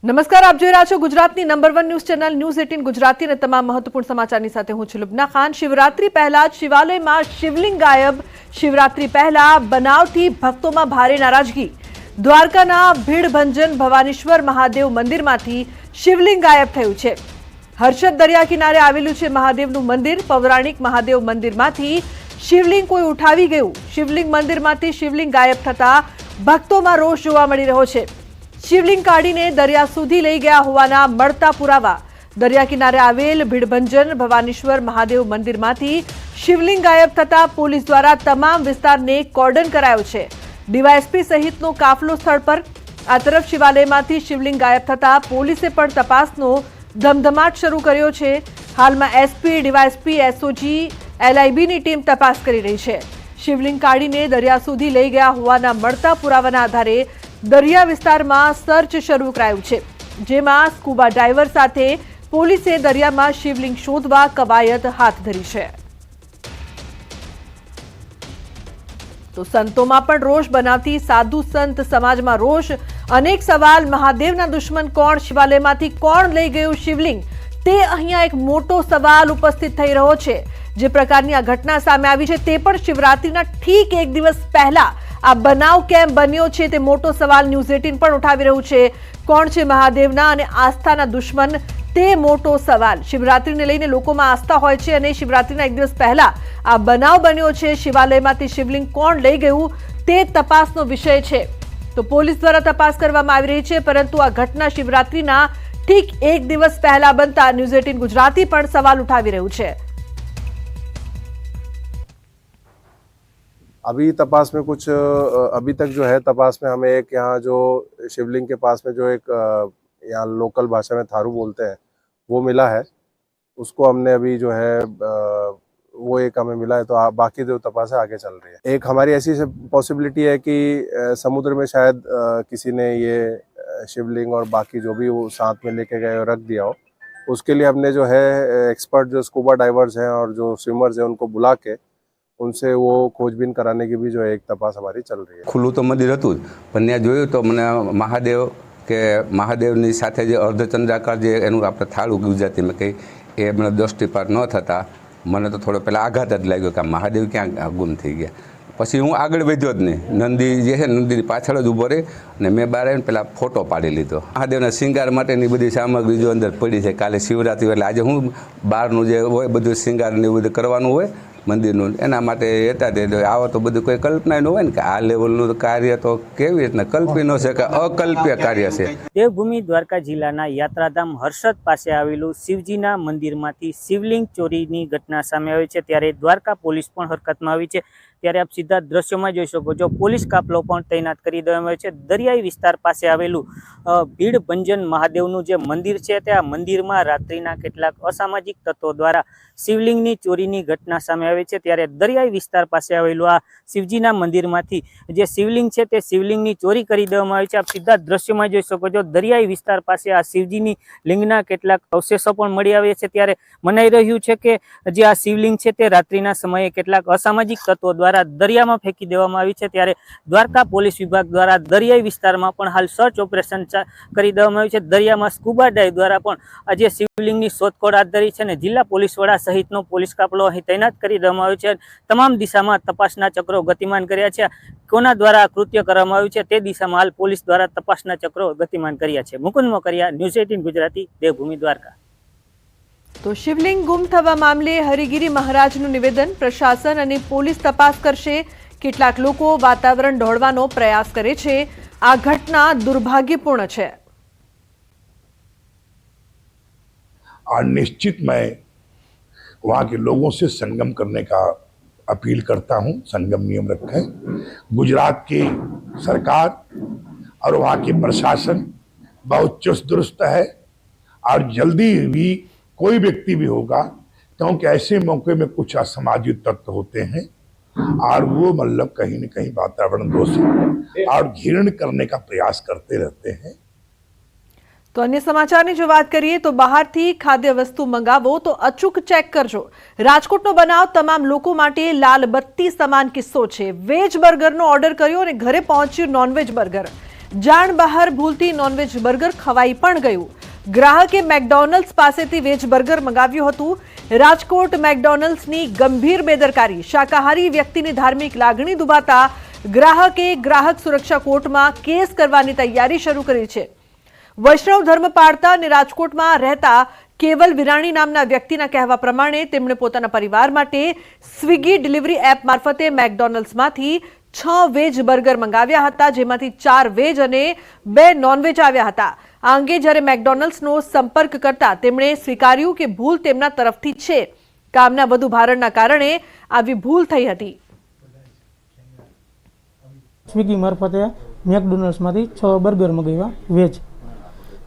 નમસ્કાર, આપ જોઈ રહ્યા છો ગુજરાતની number 1 news channel news 18 Gujarati અને તમામ મહત્વપૂર્ણ સમાચારની સાથે હું છું લુબના ખાન। શિવરાત્રી પહેલા જ શિવાલયમાં શિવલિંગ ગાયબ। શિવરાત્રી પહેલા બનાવથી ભક્તોમાં ભારે નારાજગી। દ્વારકાના ભીડભંજન ભવાનીશ્વર મહાદેવ મંદિરમાંથી શિવલિંગ ગાયબ થયું છે। હર્ષદ દરિયા કિનારે આવેલું છે મહાદેવનું મંદિર। પૌરાણિક મહાદેવ મંદિરમાંથી શિવલિંગ કોઈ ઉઠાવી ગયું। શિવલિંગ મંદિરમાંથી શિવલિંગ ગાયબ થતા ભક્તોમાં રોષ જોવા મળી રહ્યો છે। શિવલિંગ કાઢીને દરિયા સુધી લઈ ગયા હોવાના મળતા પુરાવા। દરિયા કિનારે આવેલ ભીડભંજન ભવાનીશ્વર મહાદેવ મંદિરમાંથી શિવલિંગ ગાયબ થતા પોલીસ દ્વારા તમામ વિસ્તારને કોર્ડન કરાયો છે। ડીવાયએસપી સહિતનો કાફલો સ્થળ પર। આ તરફ શિવાલયમાંથી શિવલિંગ ગાયબ થતા પોલીસે પણ તપાસનો ધમધમાટ શરૂ કર્યો છે। હાલમાં એસપી, ડીવાયએસપી, એસઓજી, એલઆઈબીની ટીમ તપાસ કરી રહી છે। શિવલિંગ કાઢીને દરિયા સુધી લઈ ગયા હોવાના મળતા પુરાવાના આધારે દરિયા વિસ્તારમાં સર્ચ શરૂ કરાયું છે, જેમાં સ્કૂબા ડાઈવર સાથે પોલીસે દરિયામાં શિવલિંગ શોધવા કવાયત હાથ ધરી છે। તો સંતોમાં પણ રોષ બનાવતી સાધુ સંત સમાજમાં રોષ। અનેક સવાલ। મહાદેવના દુશ્મન કોણ? શિવાલયમાંથી કોણ લઈ ગયું શિવલિંગ? તે અહીંયા એક મોટો સવાલ ઉપસ્થિત થઈ રહ્યો છે। જે પ્રકારની આ ઘટના સામે આવી છે તે પણ શિવરાત્રીના ઠીક એક દિવસ પહેલા આ બનાવ કેમ બન્યો છે તે મોટો સવાલ ન્યૂઝ 18 પણ ઉઠાવી રહ્યું છે। કોણ છે મહાદેવના અને આસ્થાના દુશ્મન તે મોટો સવાલ। શિવરાત્રીને લઈને લોકોમાં આસ્થા હોય છે અને શિવરાત્રીના એક દિવસ પહેલા આ બનાવ બન્યો છે। શિવાલયમાંથી શિવલિંગ કોણ લઈ ગયું તે તપાસનો વિષય છે। તો પોલીસ દ્વારા તપાસ કરવામાં આવી રહી છે, પરંતુ આ ઘટના શિવરાત્રીના ઠીક એક દિવસ પહેલા બનતા ન્યૂઝ 18 ગુજરાતી પણ સવાલ ઉઠાવી રહ્યું છે। अभी तपास में कुछ अभी तक जो है तपास में हमें एक यहाँ जो शिवलिंग के पास में जो एक यहाँ लोकल भाषा में थारू बोलते हैं वो मिला है। उसको हमने अभी जो है वो एक हमें मिला है, तो बाकी जो तपास है आगे चल रही है। एक हमारी ऐसी पॉसिबिलिटी है कि समुद्र में शायद किसी ने ये शिवलिंग और बाकी जो भी वो साथ में लेके गए और रख दिया हो। उसके लिए हमने जो है एक्सपर्ट जो स्कूबा डाइवर्स हैं और जो स्विमर्स हैं उनको बुला के उनसे वो खोजबीन कराने की भी जो है एक तपास हमारी चल रही है। खुल्लू तो मंदिर हतुं ज, पण त्यां जोयुं तो मने महादेव के महादेवनी साथे जे अर्धचंद्राकार जे एनुं आपणे थाळुं गुजरातीमां कही ए મને દૃષ્ટિપાત ન થતા મને તો થોડો પહેલાં આઘાત જ લાગ્યો કે મહાદેવ ક્યાં ગુમ થઈ ગયા। પછી હું આગળ વધ્યો જ નહીં। નંદી જે છે નંદીની પાછળ જ ઊભો રહી અને મેં બહાર આવીને પહેલાં ફોટો પાડી લીધો। મહાદેવના શિંગાર માટેની બધી સામગ્રી જો અંદર પડી છે। કાલે શિવરાત્રી એટલે આજે હું બહારનું જે હોય બધું શિંગાર ને એવું બધું કરવાનું હોય મંદિરનું, એના માટે હતા તે આવો તો બધું કોઈ કલ્પના ન હોય ને કે આ લેવલનું કાર્ય તો કેવી રીતના કલ્પી ન શકે, અકલ્પ્ય કાર્ય છે। દેવભૂમિ દ્વારકા જિલ્લાના યાત્રાધામ હર્ષદ પાસે આવેલું શિવજીના મંદિરમાંથી શિવલિંગ ચોરીની ઘટના સામે આવી છે, ત્યારે દ્વારકા પોલીસ પણ હરકતમાં આવી છે। ત્યારે આપ સીધા દ્રશ્યોમાં જોઈ શકો છો, પોલીસ કાફલો પણ તૈનાત કરી દેવામાં આવ્યો છે। દરિયાઈ વિસ્તાર પાસે આવેલું ભીડભંજન મહાદેવનું જે મંદિર છે તે આ મંદિરમાં રાત્રિના કેટલાક અસામાજિક તત્વો દ્વારા શિવલિંગની ચોરીની ઘટના સામે આવી છે। ત્યારે દરિયાઈ વિસ્તાર પાસે આવેલું આ શિવજીના મંદિરમાંથી જે શિવલિંગ છે તે શિવલિંગની ચોરી કરી દેવામાં આવી છે। આપ સીધા દ્રશ્યોમાં જોઈ શકો છો, દરિયાઈ વિસ્તાર પાસે આ શિવજીની લિંગના કેટલાક અવશેષો પણ મળી આવ્યા છે। ત્યારે મનાઈ રહ્યું છે કે જે આ શિવલિંગ છે તે રાત્રિના સમયે કેટલાક અસામાજિક તત્વો દ્વારા દરિયામાં ફેંકી દેવામાં આવી છે। ત્યારે દ્વારકા પોલીસ વિભાગ દ્વારા દરિયાઈ વિસ્તારમાં પણ હાલ સર્ચ ઓપરેશન કરી દેવામાં આવ્યું છે। દરિયામાં સ્કૂબા ડાઈવ દ્વારા પણ આ જે શિવલિંગની શોધખોળ હાથ ધરી છે અને જિલ્લા પોલીસ વડા સહિતનો પોલીસ કાફલો અહીં તૈનાત કરી દેવામાં આવ્યો છે। તમામ દિશામાં તપાસના ચક્રો ગતિમાન કર્યા છે। કોના દ્વારા કૃત્ય કરવામાં આવ્યું છે તે દિશામાં હાલ પોલીસ દ્વારા તપાસના ચક્રો ગતિમાન કર્યા છે। મુકુંદ મોકરિયા, ન્યૂઝ 18 ગુજરાતી, દેવભૂમિ દ્વારકા। તો શિવલિંગ ગુમ થવા મામલે હરિગીરી મહારાજનું નિવેદન। પ્રશાસન અને પોલીસ તપાસ કરશે। કેટલાક લોકો વાતાવરણ ઢોળવાનો પ્રયાસ કરે છે। આ ઘટના दुर्भाग्यपूर्ण है। और निश्चित मैं वहाँ के लोगों से संगम करने का अपील करता हूँ, संगम नियम रखें। गुजरात की सरकार और वहाँ के प्रशासन बहुत चुस्त दुरुस्त है और जल्दी भी कोई व्यक्ति भी होगा, क्योंकि ऐसे मौके में कुछ असामाजिक तत्व होते हैं और वो मतलब कहीं न कहीं वातावरण दोषी और घृण करने का प्रयास करते रहते हैं। तो अन्य समाचार जो बात करिए तो बहारथी खाद्य वस्तु मंगावो तो अचूक चेक करजो। राजकोटनो बनाव तमाम लोको माटे लाल बत्ती समान किस्सो छे। वेज बर्गरनो ऑर्डर कर्यो अने घरे पहोंच्युं नॉनवेज बर्गर। જાણ બહાર ભૂલથી નોનવેજ બર્ગર ખવાઈ પણ ગયું. ગ્રાહકે મેકડોનલ્ડ્સ પાસેથી વેજ બર્ગર મંગાવ્યું હતું. રાજકોટ મેકડોનલ્ડ્સની ગંભીર બેદરકારી. શાકાહારી વ્યક્તિની ધાર્મિક લાગણી દુભાતા ગ્રાહકે ગ્રાહક સુરક્ષા કોર્ટમાં કેસ કરવાની તૈયારી શરૂ કરી છે. વૈષ્ણવ ધર્મ પાળતા અને રાજકોટમાં રહેતા કેવલ વિરાણી નામના વ્યક્તિના કહેવા પ્રમાણે તેમણે પોતાના પરિવાર માટે સ્વિગી ડિલિવરી એપ મારફતે મેકડોનલ્ડ્સમાંથી 6 વેજ બર્ગર મંગાવ્યા હતા, જેમાંથી 4 વેજ અને 2 નોનવેજ આવ્યા હતા. આ અંગે જ્યારે મેકડોનલ્ડ્સનો સંપર્ક કરતા તેમણે સ્વીકાર્યું કે ભૂલ તેમના તરફથી છે. કામના વધુ ભારણના કારણે આવી ભૂલ થઈ હતી. સ્વિગી મારફતે મેકડોનલ્ડ્સમાંથી 6 બર્ગર મંગાવ્યા વેજ.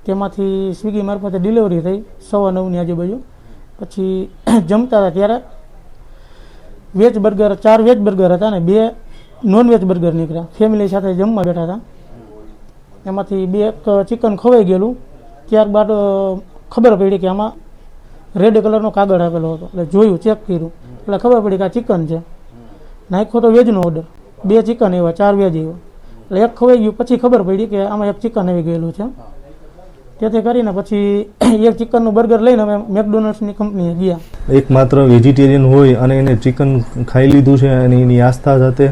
તેમાંથી સ્વિગી મારફતે ડિલિવરી થઈ 9:15ની આજુબાજુ. પછી જમતા હતા ત્યારે વેજ બર્ગર 4 વેજ બર્ગર હતા અને 2 નોનવેજ બર્ગર નીકળ્યા. ફેમિલી સાથે જમવા બેઠા હતા. એમાંથી 2 ચિકન ખવાઈ ગયેલું. ત્યારબાદ ખબર પડી કે આમાં રેડ કલરનો કાગળ આપેલો હતો. એટલે જોયું, ચેક કર્યું એટલે ખબર પડી કે આ ચિકન છે. નાખ્યો તો વેજનો ઓર્ડર. 2 ચિકન આવ્યા, 4 વેજ આવ્યા. એટલે એક ખવાઈ ગયું. પછી ખબર પડી કે આમાં એક ચિકન આવી ગયેલું છે. તેથી કરીને પછી એક ચિકનનું બર્ગર લઈને અમે મેકડોનલ્ડ્સની કંપનીએ ગયા. એકમાત્ર વેજીટેરિયન હોય અને એને ચિકન ખાઈ લીધું છે અને એની આસ્થા સાથે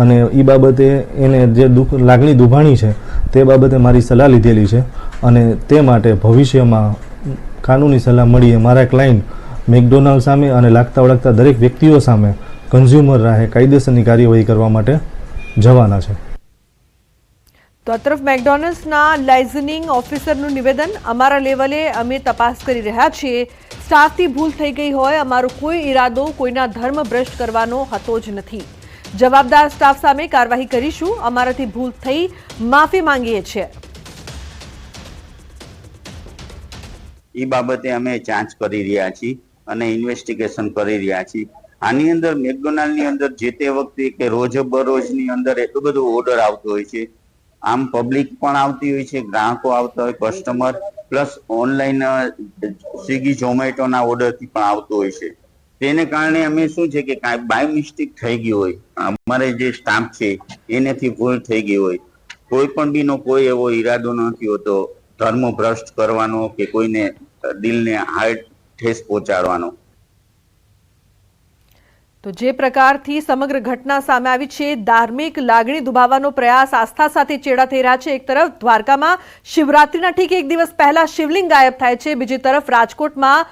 અને એ બાબતે એને જે લાગણી દુભાણી છે તે બાબતે મારી સલાહ લીધેલી છે અને તે માટે ભવિષ્યમાં કાનૂની સલાહ મળીએ મારા ક્લાયન્ટ મેકડોનાલ્ડ સામે અને લાગતા વળગતા દરેક વ્યક્તિઓ સામે કન્ઝ્યુમર રાહે કાયદેસરની કાર્યવાહી કરવા માટે જવાના છે. તો આ તરફ મેકડોનલ્ડ્સના લાઇઝનિંગ ઓફિસરનું નિવેદન, અમારા લેવલે અમે તપાસ કરી રહ્યા છીએ. સ્ટાફથી ભૂલ થઈ ગઈ હોય, અમારો કોઈ ઈરાદો કોઈના ધર્મ ભ્રષ્ટ કરવાનો હતો જ નથી. જવાબદાર સ્ટાફ સામે કાર્યવાહી કરીશું. અમારાથી ભૂલ થઈ, માફી માંગીએ છીએ. એ બાબતે અમે જાંચ કરી રહ્યા છીએ અને ઇન્વેસ્ટિગેશન કરી રહ્યા છીએ. આની અંદર મેકડોનાલ્ડની અંદર જે તે વખતે કે રોજબરોજની અંદર એટલું બધું ઓર્ડર આવતો હોય છે. આમ પબ્લિક પણ આવતી હોય છે, ગ્રાહકો આવતા હોય, કસ્ટમર પ્લસ ઓનલાઈન સ્વિગી ઝોમેટોના ઓર્ડરથી પણ આવતો હોય છે. તેને કારણે અમે શું છે કે કાંઈ બાય મિસ્ટેક થઈ ગયું હોય, અમારે જે સ્ટાફ છે એનેથી ભૂલ થઈ ગઈ હોય, કોઈ પણ બીનો કોઈ એવો ઈરાદો નથી હોતો ધર્મ ભ્રષ્ટ કરવાનો કે કોઈને દિલને હાર્ટ ઠેસ પહોંચાડવાનો. તો જે પ્રકારથી સમગ્ર ઘટના સામે આવી છે, ધાર્મિક લાગણી દુભાવવાનો પ્રયાસ આસ્થા સાથે ચેડા થઈ રહ્યા છે. એક તરફ દ્વારકામાં શિવરાત્રીના ઠીક એક દિવસ પહેલા શિવલિંગ ગાયબ થાય છે, બીજી તરફ રાજકોટમાં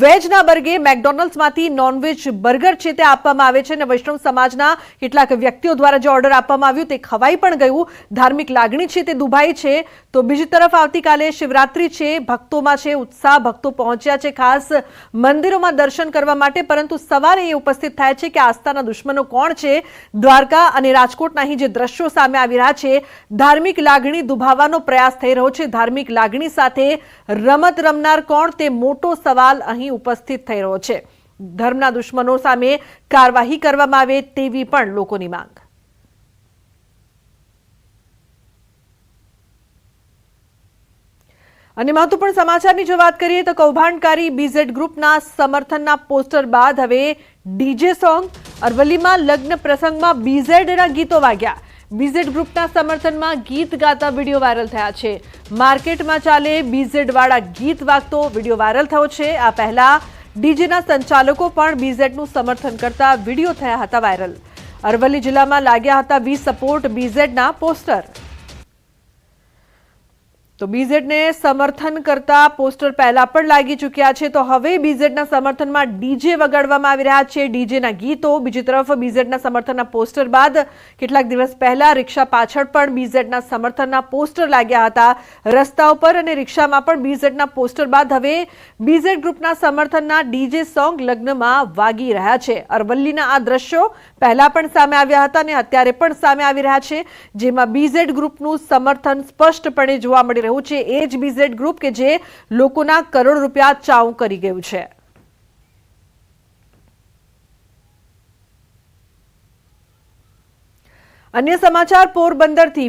વેજના બર્ગે મેકડોનલ્ડ્સમાંથી નોનવેજ બર્ગર છે તે આપવામાં આવે છે અને વૈષ્ણવ સમાજના કેટલાક વ્યક્તિઓ દ્વારા જે ઓર્ડર આપવામાં આવ્યું તે ખવાઈ પણ ગયું. ધાર્મિક લાગણી છે તે દુભાઈ છે. તો બીજી તરફ આવતીકાલે શિવરાત્રી છે, ભક્તોમાં છે ઉત્સાહ, ભક્તો પહોંચ્યા છે ખાસ મંદિરોમાં દર્શન કરવા માટે. પરંતુ સવાલ એ ઉપસ્થિત થાય છે કે આસ્થાના દુશ્મનો કોણ છે? દ્વારકા અને રાજકોટના અહીં જે દ્રશ્યો સામે આવી રહ્યા છે, ધાર્મિક લાગણી દુભાવવાનો પ્રયાસ થઈ રહ્યો છે. ધાર્મિક લાગણી સાથે રમત રમનાર કોણ, તે મોટો સવાલ અહીં ઉપસ્થિત થઈ રહ્યો છે. ધર્મના દુશ્મનો સામે કાર્યવાહી કરવામાં આવે તેવી પણ લોકોની માંગ. અને મહત્વપૂર્ણ સમાચારની જો વાત કરીએ તો કૌભાંડકારી બીઝેડ ગ્રુપના સમર્થનના પોસ્ટર બાદ હવે ડીજે સોંગ. અરવલ્લીમાં લગ્ન પ્રસંગમાં બીઝેડના ગીતો વાગ્યા. બીઝેડ ગ્રુપના સમર્થનમાં ગીત ગાતા વિડીયો વાયરલ થયા છે. માર્કેટમાં ચાલે બીઝેડ વાળા ગીત વાગતો વિડીયો વાયરલ થયો છે. આ પહેલા ડીજેના સંચાલકો પણ બીઝેડનું સમર્થન કરતા વિડીયો થયા હતા વાયરલ. અરવલ્લી જિલ્લામાં લાગ્યા હતા વી સપોર્ટ બીઝેડના પોસ્ટર. તો બીઝેડને સમર્થન કરતા પોસ્ટર પહેલા પણ લાગી ચૂક્યા છે. તો હવે બીઝેડના સમર્થનમાં ડીજે વગાડવામાં આવી રહ્યા છે, ડીજેના ગીતો. બીજી તરફ બીઝેડના સમર્થનના પોસ્ટર બાદ કેટલાક દિવસ પહેલા રિક્ષા પાછળ પણ બીઝેડના સમર્થનના પોસ્ટર લાગ્યા હતા રસ્તા ઉપર, અને રિક્ષામાં પણ બીઝેડના પોસ્ટર બાદ હવે બીઝેડ ગ્રુપના સમર્થનના ડીજે સોંગ લગ્નમાં વાગી રહ્યા છે. અરવલ્લીના આ દ્રશ્યો પહેલા પણ સામે આવ્યા હતા અને અત્યારે પણ સામે આવી રહ્યા છે, જેમાં બીઝેડ ગ્રુપનું સમર્થન સ્પષ્ટપણે જોવા મળી રહ્યું છે. એ જ બીઝેડ ગ્રુપ કે જે લોકોના કરોડ રૂપિયા ચાઉ કરી ગયું છે. અન્ય સમાચાર પોરબંદરથી.